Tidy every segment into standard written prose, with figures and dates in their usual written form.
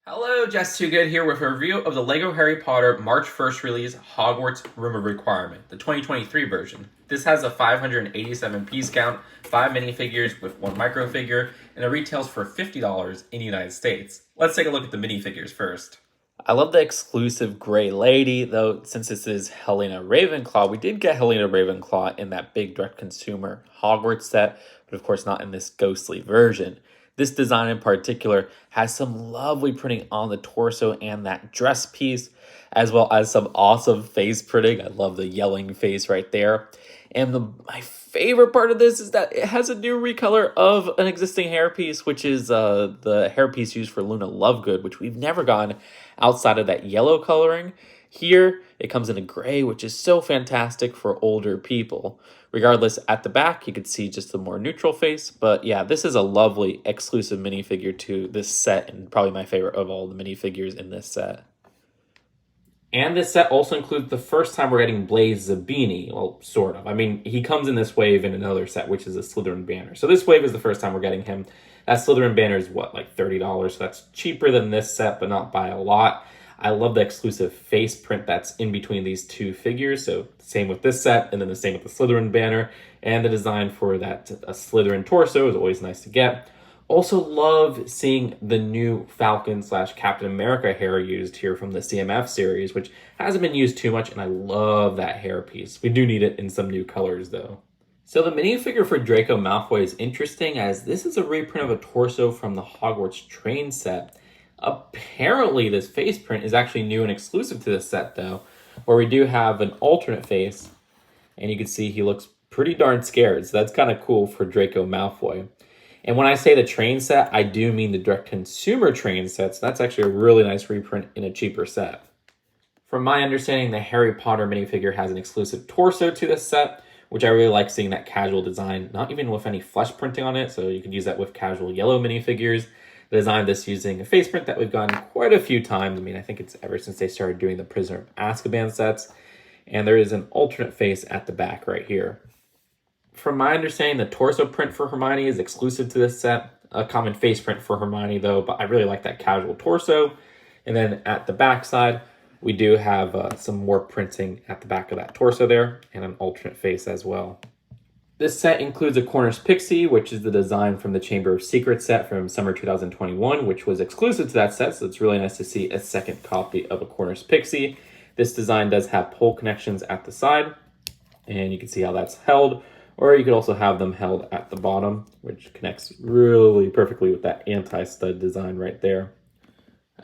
Hello, Jess Too Good here with a review of the LEGO Harry Potter March 1st release Hogwarts Room of Requirement, the 2023 version. This has a 587 piece count, 5 minifigures with 1 microfigure, and it retails for $50 in the United States. Let's take a look at the minifigures first. I love the exclusive Grey Lady, though since this is Helena Ravenclaw, we did get Helena Ravenclaw in that big direct-consumer Hogwarts set, but of course not in this ghostly version. This design in particular has some lovely printing on the torso and that dress piece, as well as some awesome face printing. I love the yelling face right there. And my favorite part of this is that it has a new recolor of an existing hairpiece, which is the hairpiece used for Luna Lovegood, which we've never gotten outside of that yellow coloring. Here, it comes in a gray, which is so fantastic for older people. Regardless, at the back, you can see just the more neutral face. But yeah, this is a lovely exclusive minifigure to this set, and probably my favorite of all the minifigures in this set. And this set also includes the first time we're getting Blaise Zabini. Well, sort of. I mean, he comes in this wave in another set, which is a Slytherin banner. So this wave is the first time we're getting him. That Slytherin banner is what, like $30? So that's cheaper than this set, but not by a lot. I love the exclusive face print that's in between these two figures. So same with this set, and then the same with the Slytherin banner. And the design for that Slytherin torso is always nice to get. Also love seeing the new Falcon / Captain America hair used here from the CMF series, which hasn't been used too much, and I love that hair piece. We do need it in some new colors, though. So the minifigure for Draco Malfoy is interesting, as this is a reprint of a torso from the Hogwarts train set. Apparently, this face print is actually new and exclusive to this set, though, where we do have an alternate face, and you can see he looks pretty darn scared, so that's kind of cool for Draco Malfoy. And when I say the train set, I do mean the direct-consumer train set, so that's actually a really nice reprint in a cheaper set. From my understanding, the Harry Potter minifigure has an exclusive torso to this set, which I really like seeing that casual design, not even with any flesh printing on it, so you can use that with casual yellow minifigures. The design this using a face print that we've gotten quite a few times. I mean, I think it's ever since they started doing the Prisoner of Azkaban sets. And there is an alternate face at the back right here. From my understanding, the torso print for Hermione is exclusive to this set. A common face print for Hermione, though, but I really like that casual torso. And then at the back side, we do have some more printing at the back of that torso there, and an alternate face as well. This set includes a Corners Pixie, which is the design from the Chamber of Secrets set from summer 2021, which was exclusive to that set, so it's really nice to see a second copy of a Corners Pixie. This design does have pole connections at the side, and you can see how that's held. Or you could also have them held at the bottom, which connects really perfectly with that anti-stud design right there.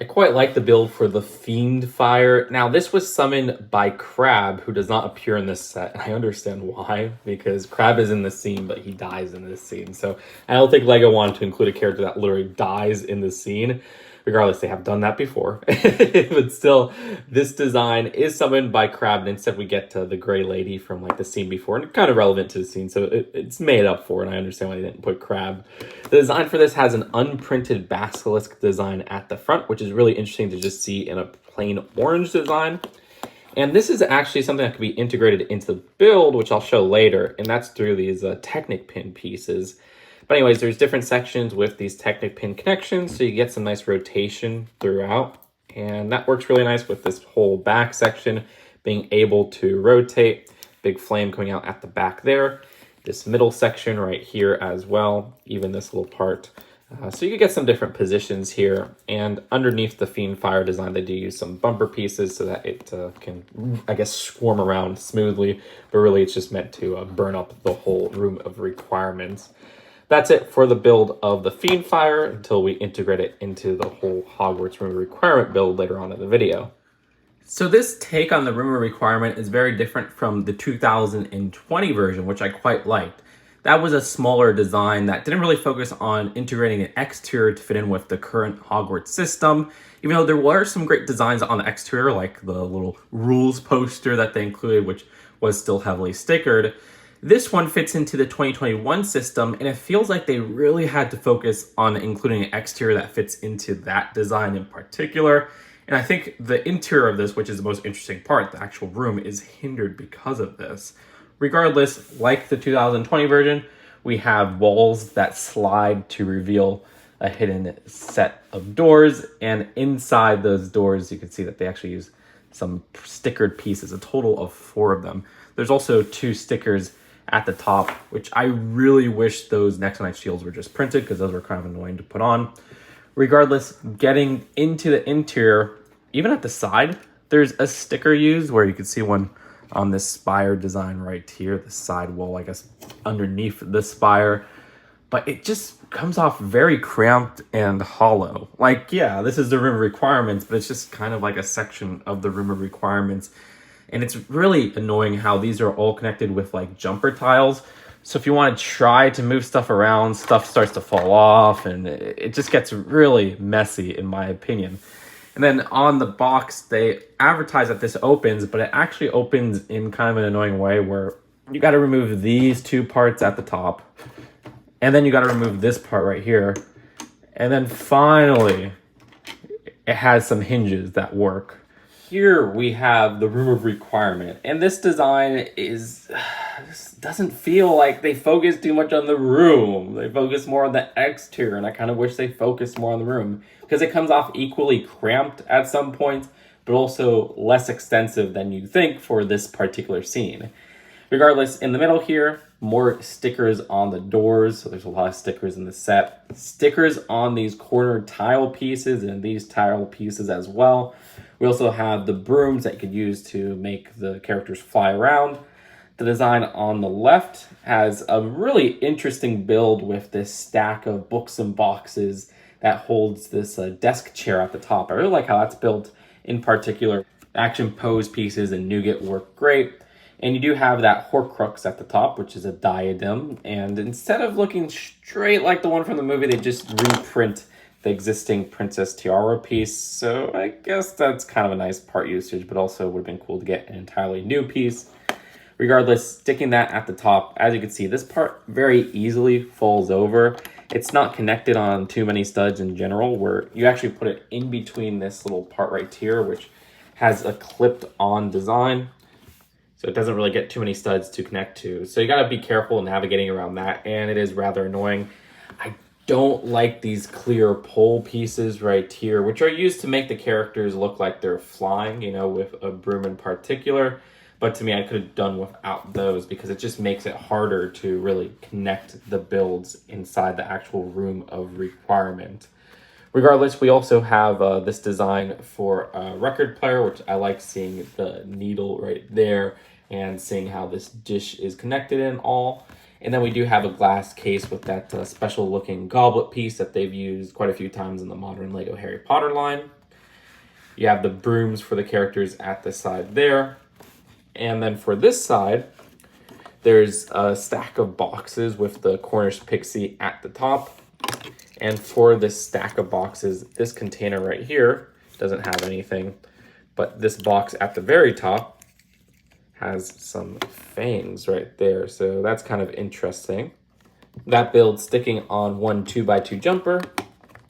I quite like the build for the Fiendfyre. Now, this was summoned by Crabbe, who does not appear in this set. I understand why, because Crabbe is in this scene, but he dies in this scene. So I don't think LEGO wanted to include a character that literally dies in the scene. Regardless, they have done that before. But still, this design is summoned by Crabbe, and instead we get the Grey Lady from like the scene before, and kind of relevant to the scene, so it's made up for, and I understand why they didn't put Crabbe. The design for this has an unprinted basilisk design at the front, which is really interesting to just see in a plain orange design. And this is actually something that can be integrated into the build, which I'll show later, and that's through these Technic pin pieces. But anyways, there's different sections with these Technic pin connections, so you get some nice rotation throughout. And that works really nice with this whole back section being able to rotate. Big flame coming out at the back there. This middle section right here as well, even this little part. So you can get some different positions here. And underneath the Fiendfyre design, they do use some bumper pieces so that it can, I guess, swarm around smoothly. But really, it's just meant to burn up the whole room of requirements. That's it for the build of the Fiendfyre until we integrate it into the whole Hogwarts Room of Requirement build later on in the video. So this take on the Room of Requirement is very different from the 2020 version, which I quite liked. That was a smaller design that didn't really focus on integrating an exterior to fit in with the current Hogwarts system, even though there were some great designs on the exterior, like the little rules poster that they included, which was still heavily stickered. This one fits into the 2021 system, and it feels like they really had to focus on including an exterior that fits into that design in particular. And I think the interior of this, which is the most interesting part, the actual room, is hindered because of this. Regardless, like the 2020 version, we have walls that slide to reveal a hidden set of doors, and inside those doors you can see that they actually use some stickered pieces, a total of 4 of them. There's also 2 stickers at the top, which I really wish those Nexonite shields were just printed, because those were kind of annoying to put on. Regardless, getting into the interior, even at the side, there's a sticker used where you can see one on this spire design right here, the side wall, I guess, underneath the spire. But it just comes off very cramped and hollow. Like, yeah, this is the room of requirements, but it's just kind of like a section of the room of requirements. And it's really annoying how these are all connected with like jumper tiles. So if you want to try to move stuff around, stuff starts to fall off, and it just gets really messy, in my opinion. And then on the box, they advertise that this opens, but it actually opens in kind of an annoying way where you got to remove these 2 parts at the top. And then you got to remove this part right here. And then finally, it has some hinges that work. Here we have the room of requirement. And this design doesn't feel like they focus too much on the room. They focus more on the exterior. And I kind of wish they focused more on the room, because it comes off equally cramped at some points, but also less extensive than you think for this particular scene. Regardless, in the middle here, more stickers on the doors. So there's a lot of stickers in the set. Stickers on these corner tile pieces and these tile pieces as well. We also have the brooms that you could use to make the characters fly around. The design on the left has a really interesting build with this stack of books and boxes that holds this desk chair at the top. I really like how that's built in particular. Action pose pieces and nougat work great. And you do have that Horcrux at the top, which is a diadem. And instead of looking straight like the one from the movie, they just reprint the existing Princess Tiara piece. So I guess that's kind of a nice part usage, but also would have been cool to get an entirely new piece. Regardless, sticking that at the top, as you can see, this part very easily falls over. It's not connected on too many studs in general, where you actually put it in between this little part right here, which has a clipped on design. So it doesn't really get too many studs to connect to. So you gotta be careful navigating around that, and it is rather annoying. I don't like these clear pole pieces right here, which are used to make the characters look like they're flying, you know, with a broom in particular. But to me, I could have done without those, because it just makes it harder to really connect the builds inside the actual room of requirement. Regardless, we also have this design for a record player, which I like seeing the needle right there and seeing how this dish is connected and all. And then we do have a glass case with that special looking goblet piece that they've used quite a few times in the modern Lego Harry Potter line. You have the brooms for the characters at the side there. And then for this side, there's a stack of boxes with the Cornish Pixie at the top. And for this stack of boxes, this container right here doesn't have anything, but this box at the very top has some fangs right there. So that's kind of interesting. That build sticking on one 2x2 jumper.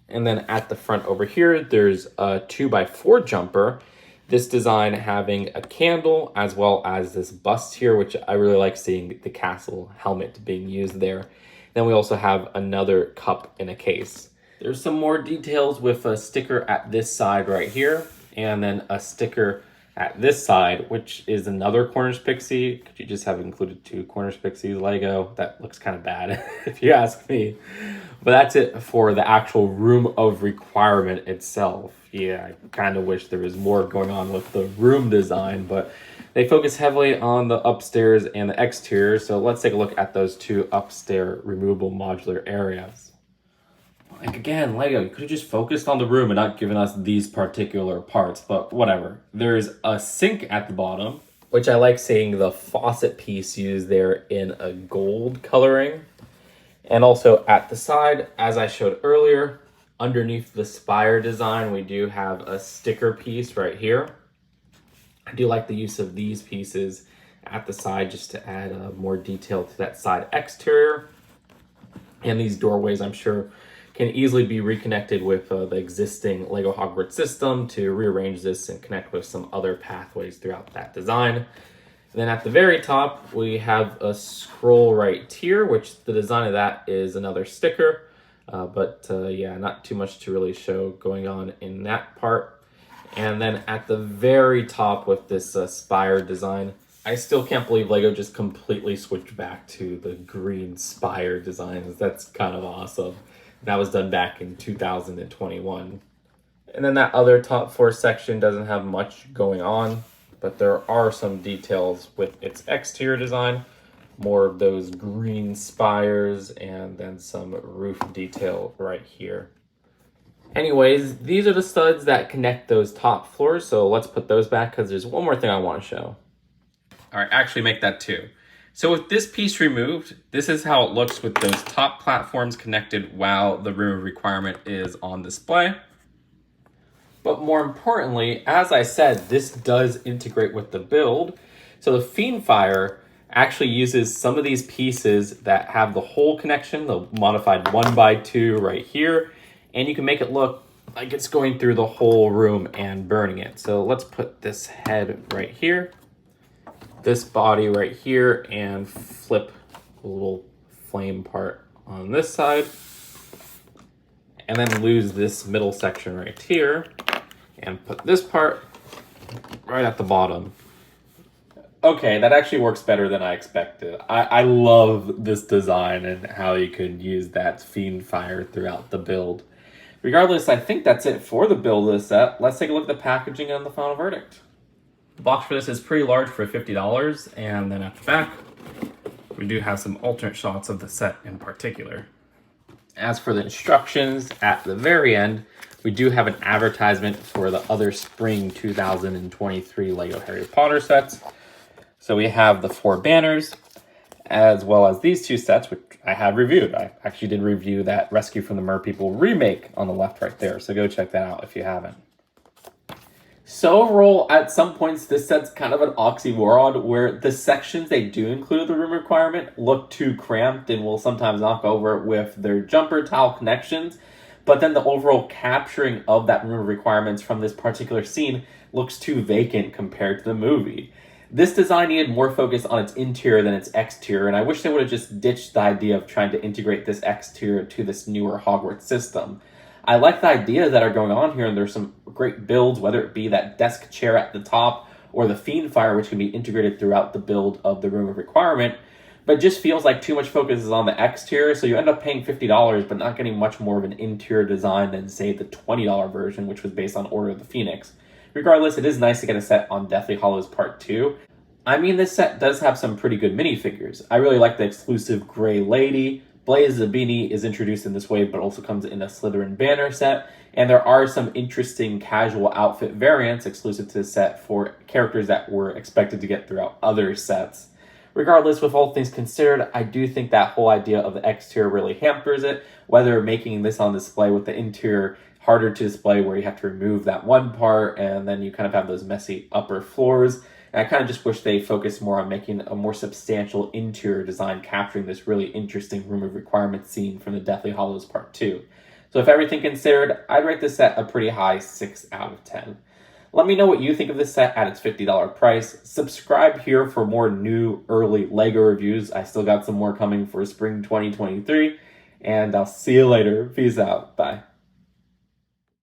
And then at the front over here, there's a 2x4 jumper. This design having a candle as well as this bust here, which I really like seeing the castle helmet being used there. Then we also have another cup in a case. There's some more details with a sticker at this side right here, and then a sticker at this side, which is another Cornish Pixie. Could you just have included 2 Cornish Pixies Lego? That looks kind of bad if you ask me. But that's it for the actual room of requirement itself. Yeah, I kind of wish there was more going on with the room design, but they focus heavily on the upstairs and the exterior. So let's take a look at those 2 upstairs removable modular areas. Like, again, Lego, you could have just focused on the room and not given us these particular parts, but whatever. There's a sink at the bottom, which I like seeing the faucet piece used there in a gold coloring. And also at the side, as I showed earlier, underneath the spire design, we do have a sticker piece right here. I do like the use of these pieces at the side just to add more detail to that side exterior. And these doorways, I'm sure, can easily be reconnected with the existing Lego Hogwarts system to rearrange this and connect with some other pathways throughout that design. And then at the very top, we have a scroll right here, which the design of that is another sticker. Yeah, not too much to really show going on in that part. And then at the very top with this spire design, I still can't believe LEGO just completely switched back to the green spire designs. That's kind of awesome. That was done back in 2021. And then that other top four section doesn't have much going on, but there are some details with its exterior design, more of those green spires, and then some roof detail right here. Anyways, these are the studs that connect those top floors, so let's put those back because there's one more thing I want to show. All right, actually make that two. So with this piece removed, this is how it looks with those top platforms connected while the room of requirement is on display. But more importantly, as I said, this does integrate with the build. So the Fiendfire actually uses some of these pieces that have the whole connection, the modified 1x2 right here, and you can make it look like it's going through the whole room and burning it. So let's put this head right here, this body right here, and flip a little flame part on this side, and then lose this middle section right here, and put this part right at the bottom. Okay, that actually works better than I expected. I love this design and how you could use that Fiendfire throughout the build. Regardless, I think that's it for the build of this set. Let's take a look at the packaging and the final verdict. The box for this is pretty large for $50, and then at the back, we do have some alternate shots of the set in particular. As for the instructions, at the very end, we do have an advertisement for the other spring 2023 LEGO Harry Potter sets. So we have the 4 banners, as well as these 2 sets, which I have reviewed. I actually did review that Rescue from the Merpeople remake on the left right there, so go check that out if you haven't. So overall, at some points, this set's kind of an oxymoron where the sections they do include the room requirement look too cramped and will sometimes knock over with their jumper tile connections. But then the overall capturing of that room requirements from this particular scene looks too vacant compared to the movie. This design needed more focus on its interior than its exterior, and I wish they would have just ditched the idea of trying to integrate this exterior to this newer Hogwarts system. I like the ideas that are going on here, and there's some great builds, whether it be that desk chair at the top or the Fiendfire, which can be integrated throughout the build of the room of requirement, but it just feels like too much focus is on the exterior, so you end up paying $50 but not getting much more of an interior design than, say, the $20 version, which was based on Order of the Phoenix. Regardless, it is nice to get a set on Deathly Hallows Part 2. I mean, this set does have some pretty good minifigures. I really like the exclusive Grey Lady. Blaise Zabini is introduced in this wave, but also comes in a Slytherin banner set. And there are some interesting casual outfit variants exclusive to the set for characters that were expected to get throughout other sets. Regardless, with all things considered, I do think that whole idea of the exterior really hampers it, whether making this on display with the interior harder to display where you have to remove that one part and then you kind of have those messy upper floors. And I kind of just wish they focused more on making a more substantial interior design capturing this really interesting room of requirements scene from the Deathly Hallows Part 2. So if everything considered, I'd rate this set a pretty high 6 out of 10. Let me know what you think of this set at its $50 price. Subscribe here for more new early LEGO reviews. I still got some more coming for spring 2023. And I'll see you later. Peace out. Bye.